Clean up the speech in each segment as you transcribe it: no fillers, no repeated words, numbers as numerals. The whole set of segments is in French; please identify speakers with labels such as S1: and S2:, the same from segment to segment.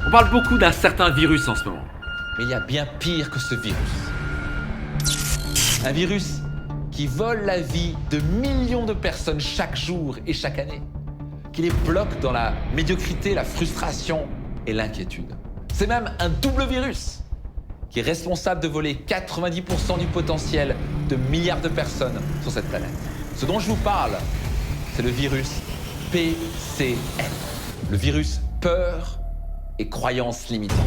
S1: On parle beaucoup d'un certain virus en ce moment.
S2: Mais il y a bien pire que ce virus. Un virus qui vole la vie de millions de personnes chaque jour et chaque année. Qui les bloque dans la médiocrité, la frustration et l'inquiétude. C'est même un double virus qui est responsable de voler 90% du potentiel de milliards de personnes sur cette planète. Ce dont je vous parle, c'est le virus PCL. Le virus peur et croyances limitantes.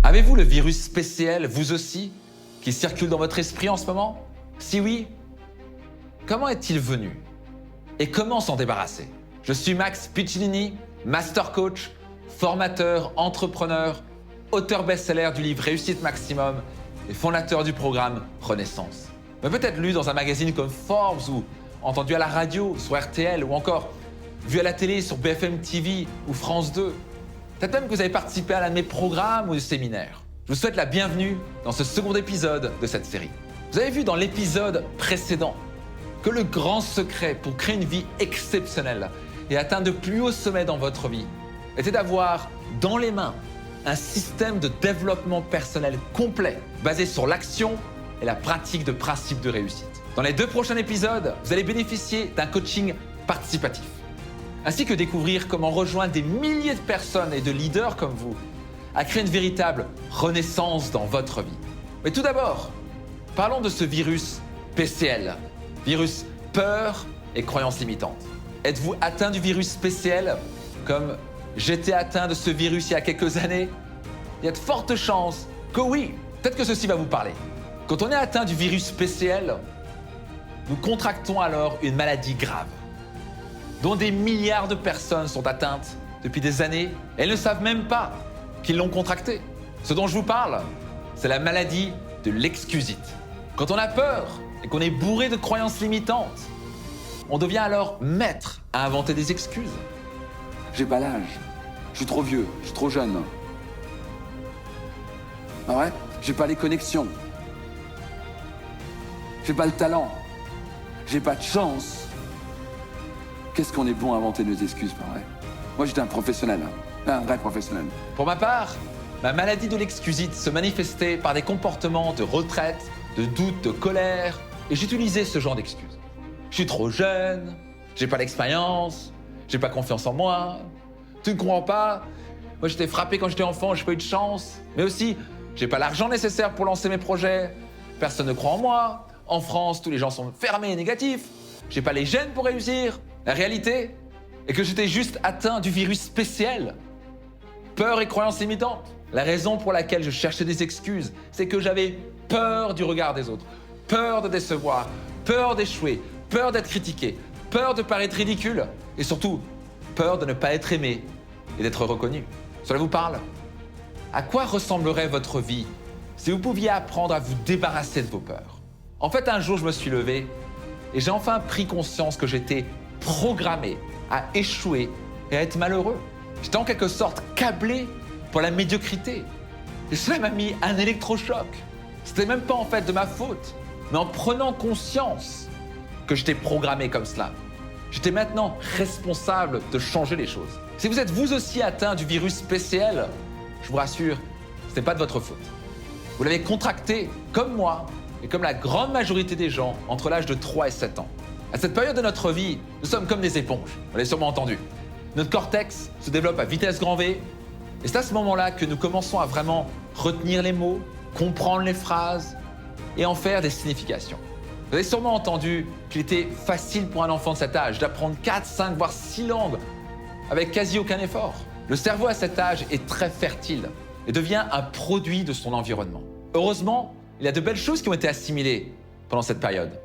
S2: Avez-vous le virus PCL, vous aussi, qui circule dans votre esprit en ce moment? Si oui, comment est-il venu? Et comment s'en débarrasser? Je suis Max Piccinini, Master Coach, formateur, entrepreneur, auteur best-seller du livre Réussite Maximum et fondateur du programme Renaissance. Mais peut-être lu dans un magazine comme Forbes ou entendu à la radio sur RTL ou encore vu à la télé sur BFM TV ou France 2. Peut-être même que vous avez participé à l'un de mes programmes ou de séminaires. Je vous souhaite la bienvenue dans ce second épisode de cette série. Vous avez vu dans l'épisode précédent que le grand secret pour créer une vie exceptionnelle et atteindre de plus hauts sommets dans votre vie était d'avoir dans les mains un système de développement personnel complet basé sur l'action et la pratique de principes de réussite. Dans les 2 prochains épisodes, vous allez bénéficier d'un coaching participatif, ainsi que découvrir comment rejoindre des milliers de personnes et de leaders comme vous à créer une véritable renaissance dans votre vie. Mais tout d'abord, parlons de ce virus PCL, virus peur et croyances limitantes. Êtes-vous atteint du virus PCL comme j'étais atteint de ce virus il y a quelques années? Il y a de fortes chances que oui. Peut-être que ceci va vous parler. Quand on est atteint du virus PCL, nous contractons alors une maladie grave, dont des milliards de personnes sont atteintes depuis des années et elles ne savent même pas qu'ils l'ont contractée. Ce dont je vous parle, c'est la maladie de l'excusite. Quand on a peur et qu'on est bourré de croyances limitantes, on devient alors maître à inventer des excuses.
S3: J'ai pas l'âge. Je suis trop vieux. Je suis trop jeune. Ah ouais? J'ai pas les connexions. J'ai pas le talent. J'ai pas de chance. Qu'est-ce qu'on est bon à inventer nos excuses, pas vrai? Moi, j'étais un professionnel. Un vrai professionnel.
S2: Pour ma part, ma maladie de l'excusite se manifestait par des comportements de retraite, de doute, de colère, et j'utilisais ce genre d'excuses. Je suis trop jeune, j'ai pas l'expérience, j'ai pas confiance en moi, tu ne comprends pas, moi j'étais frappé quand j'étais enfant, j'ai pas eu de chance, mais aussi, j'ai pas l'argent nécessaire pour lancer mes projets, personne ne croit en moi, en France, tous les gens sont fermés et négatifs, j'ai pas les gènes pour réussir. La réalité est que j'étais juste atteint du virus PCL, peur et croyances limitantes. La raison pour laquelle je cherchais des excuses, c'est que j'avais peur du regard des autres, peur de décevoir, peur d'échouer, peur d'être critiqué, peur de paraître ridicule et surtout, peur de ne pas être aimé et d'être reconnu. Cela vous parle? À quoi ressemblerait votre vie si vous pouviez apprendre à vous débarrasser de vos peurs? En fait, un jour, je me suis levé et j'ai enfin pris conscience que j'étais programmé à échouer et à être malheureux. J'étais en quelque sorte câblé pour la médiocrité. Et cela m'a mis un électrochoc. C'était même pas en fait de ma faute, mais en prenant conscience que j'étais programmé comme cela. J'étais maintenant responsable de changer les choses. Si vous êtes vous aussi atteint du virus PCL, je vous rassure, ce n'est pas de votre faute. Vous l'avez contracté comme moi et comme la grande majorité des gens entre l'âge de 3 et 7 ans. À cette période de notre vie, nous sommes comme des éponges, vous l'avez sûrement entendu. Notre cortex se développe à vitesse grand V et c'est à ce moment-là que nous commençons à vraiment retenir les mots, comprendre les phrases et en faire des significations. Vous avez sûrement entendu qu'il était facile pour un enfant de cet âge d'apprendre 4, 5, voire 6 langues avec quasi aucun effort. Le cerveau à cet âge est très fertile et devient un produit de son environnement. Heureusement, il y a de belles choses qui ont été assimilées pendant cette période.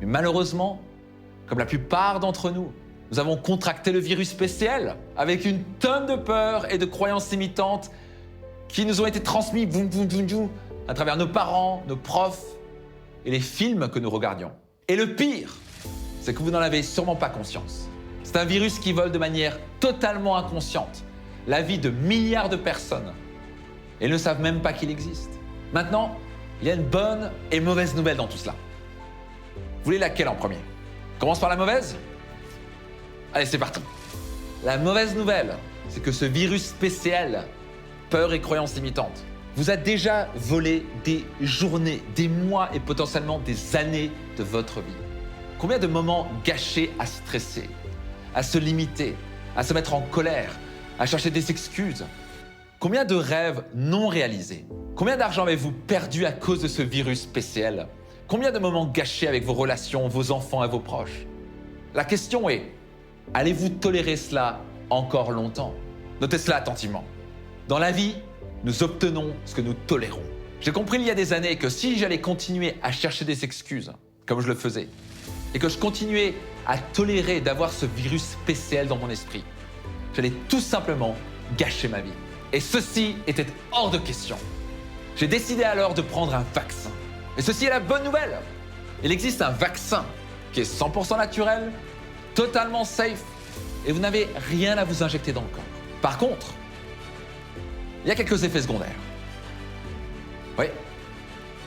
S2: Mais malheureusement, comme la plupart d'entre nous, nous avons contracté le virus PCL avec une tonne de peurs et de croyances limitantes qui nous ont été transmis boum, boum, boum, boum, à travers nos parents, nos profs et les films que nous regardions. Et le pire, c'est que vous n'en avez sûrement pas conscience. C'est un virus qui vole de manière totalement inconsciente la vie de milliards de personnes et ne savent même pas qu'il existe. Maintenant, il y a une bonne et mauvaise nouvelle dans tout cela. Vous voulez laquelle en premier? Commence par la mauvaise? Allez, c'est parti. La mauvaise nouvelle, c'est que ce virus spécial, peur et croyances limitantes, vous a déjà volé des journées, des mois et potentiellement des années de votre vie. Combien de moments gâchés à stresser, à se limiter, à se mettre en colère, à chercher des excuses? Combien de rêves non réalisés? Combien d'argent avez-vous perdu à cause de ce virus spécial? Combien de moments gâchés avec vos relations, vos enfants et vos proches? La question est, allez-vous tolérer cela encore longtemps? Notez cela attentivement. Dans la vie, nous obtenons ce que nous tolérons. J'ai compris il y a des années que si j'allais continuer à chercher des excuses, comme je le faisais, et que je continuais à tolérer d'avoir ce virus spécial dans mon esprit, j'allais tout simplement gâcher ma vie. Et ceci était hors de question. J'ai décidé alors de prendre un vaccin. Et ceci est la bonne nouvelle. Il existe un vaccin qui est 100% naturel, totalement safe, et vous n'avez rien à vous injecter dans le corps. Par contre, il y a quelques effets secondaires. Oui,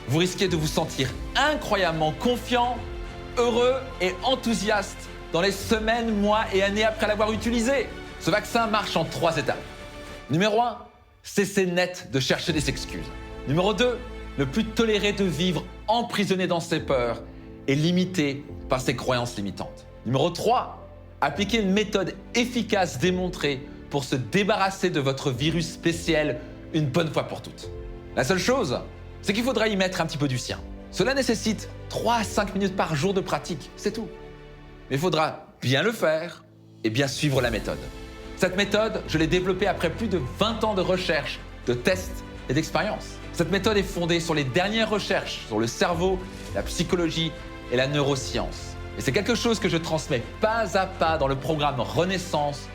S2: vous risquez de vous sentir incroyablement confiant, heureux et enthousiaste dans les semaines, mois et années après l'avoir utilisé. Ce vaccin marche en 3 étapes. Numéro 1, cessez net de chercher des excuses. Numéro 2, ne plus tolérer de vivre emprisonné dans ses peurs et limité par ses croyances limitantes. Numéro 3, appliquez une méthode efficace démontrée pour se débarrasser de votre virus spécial une bonne fois pour toutes. La seule chose, c'est qu'il faudra y mettre un petit peu du sien. Cela nécessite 3 à 5 minutes par jour de pratique, c'est tout. Mais il faudra bien le faire et bien suivre la méthode. Cette méthode, je l'ai développée après plus de 20 ans de recherche, de tests et d'expériences. Cette méthode est fondée sur les dernières recherches sur le cerveau, la psychologie et la neuroscience. Et c'est quelque chose que je transmets pas à pas dans le programme Renaissance,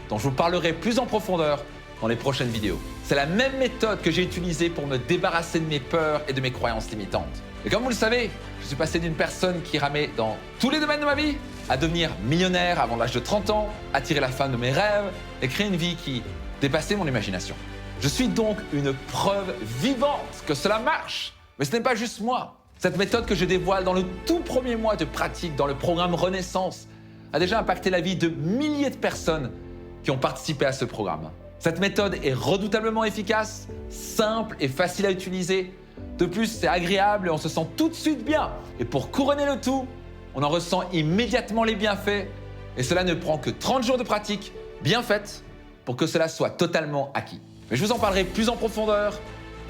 S2: dont je vous parlerai plus en profondeur dans les prochaines vidéos. C'est la même méthode que j'ai utilisée pour me débarrasser de mes peurs et de mes croyances limitantes. Et comme vous le savez, je suis passé d'une personne qui ramait dans tous les domaines de ma vie à devenir millionnaire avant l'âge de 30 ans, attirer la femme de mes rêves et créer une vie qui dépassait mon imagination. Je suis donc une preuve vivante que cela marche. Mais ce n'est pas juste moi. Cette méthode que je dévoile dans le tout premier mois de pratique dans le programme Renaissance a déjà impacté la vie de milliers de personnes qui ont participé à ce programme. Cette méthode est redoutablement efficace, simple et facile à utiliser. De plus, c'est agréable et on se sent tout de suite bien. Et pour couronner le tout, on en ressent immédiatement les bienfaits. Et cela ne prend que 30 jours de pratique bien faite pour que cela soit totalement acquis. Mais je vous en parlerai plus en profondeur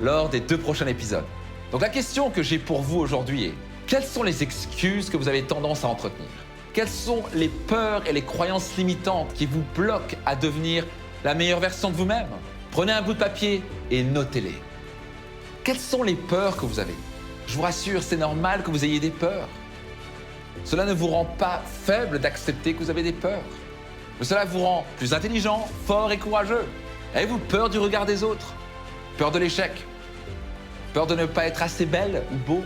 S2: lors des 2 prochains épisodes. Donc la question que j'ai pour vous aujourd'hui est, quelles sont les excuses que vous avez tendance à entretenir? Quelles sont les peurs et les croyances limitantes qui vous bloquent à devenir la meilleure version de vous-même? Prenez un bout de papier et notez-les. Quelles sont les peurs que vous avez? Je vous rassure, c'est normal que vous ayez des peurs. Cela ne vous rend pas faible d'accepter que vous avez des peurs. Mais cela vous rend plus intelligent, fort et courageux. Avez-vous peur du regard des autres? Peur de l'échec? Peur de ne pas être assez belle ou beau?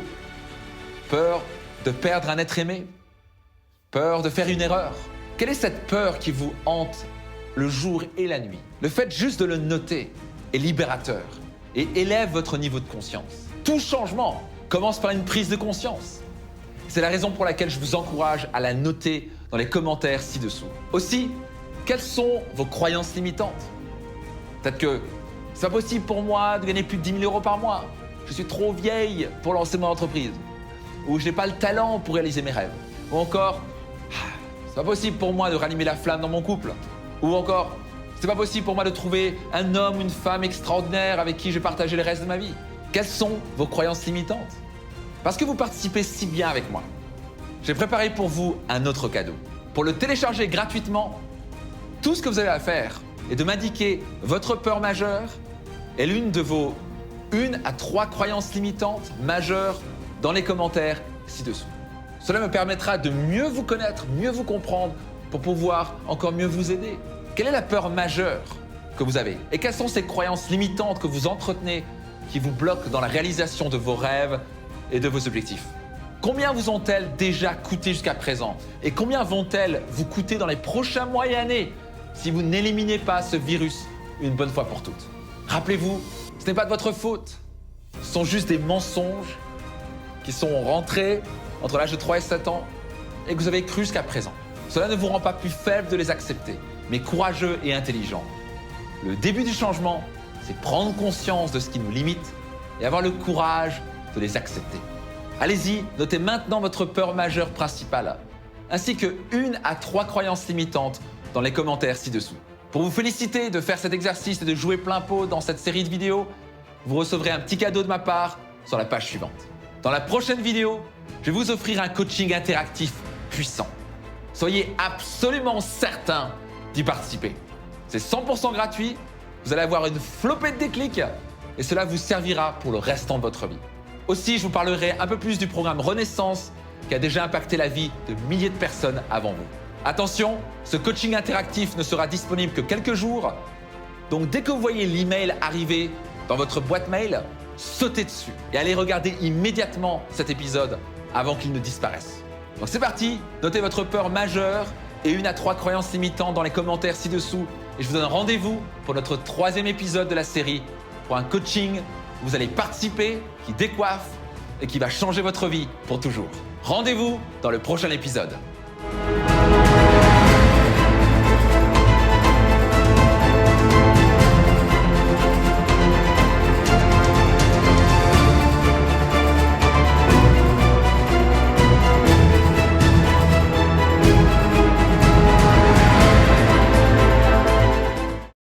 S2: Peur de perdre un être aimé? Peur de faire une erreur? Quelle est cette peur qui vous hante le jour et la nuit? Le fait juste de le noter est libérateur et élève votre niveau de conscience. Tout changement commence par une prise de conscience. C'est la raison pour laquelle je vous encourage à la noter dans les commentaires ci-dessous. Aussi, quelles sont vos croyances limitantes? Peut-être que c'est pas possible pour moi de gagner plus de 10 000 € par mois. Je suis trop vieille pour lancer mon entreprise. Ou je n'ai pas le talent pour réaliser mes rêves. Ou encore, c'est pas possible pour moi de rallumer la flamme dans mon couple. Ou encore, c'est pas possible pour moi de trouver un homme ou une femme extraordinaire avec qui je vais partager le reste de ma vie. Quelles sont vos croyances limitantes? Parce que vous participez si bien avec moi, j'ai préparé pour vous un autre cadeau. Pour le télécharger gratuitement, tout ce que vous avez à faire est de m'indiquer votre peur majeure et l'une de vos 1 à 3 croyances limitantes majeures dans les commentaires ci-dessous. Cela me permettra de mieux vous connaître, mieux vous comprendre pour pouvoir encore mieux vous aider. Quelle est la peur majeure que vous avez? Et quelles sont ces croyances limitantes que vous entretenez qui vous bloquent dans la réalisation de vos rêves et de vos objectifs? Combien vous ont-elles déjà coûté jusqu'à présent? Et combien vont-elles vous coûter dans les prochains mois et années si vous n'éliminez pas ce virus une bonne fois pour toutes? Rappelez-vous, ce n'est pas de votre faute. Ce sont juste des mensonges qui sont rentrés entre l'âge de 3 et 7 ans et que vous avez cru jusqu'à présent. Cela ne vous rend pas plus faible de les accepter, mais courageux et intelligent. Le début du changement, c'est prendre conscience de ce qui nous limite et avoir le courage de les accepter. Allez-y, notez maintenant votre peur majeure principale, ainsi que 1 à 3 croyances limitantes dans les commentaires ci-dessous. Pour vous féliciter de faire cet exercice et de jouer plein pot dans cette série de vidéos, vous recevrez un petit cadeau de ma part sur la page suivante. Dans la prochaine vidéo, je vais vous offrir un coaching interactif puissant. Soyez absolument certain d'y participer. C'est 100% gratuit, vous allez avoir une flopée de déclics et cela vous servira pour le restant de votre vie. Aussi, je vous parlerai un peu plus du programme Renaissance qui a déjà impacté la vie de milliers de personnes avant vous. Attention, ce coaching interactif ne sera disponible que quelques jours, donc dès que vous voyez l'email arriver dans votre boîte mail, sautez dessus et allez regarder immédiatement cet épisode avant qu'il ne disparaisse. Donc c'est parti, notez votre peur majeure et 1 à 3 croyances limitantes dans les commentaires ci-dessous et je vous donne rendez-vous pour notre 3e épisode de la série pour un coaching où vous allez participer, qui décoiffe et qui va changer votre vie pour toujours. Rendez-vous dans le prochain épisode.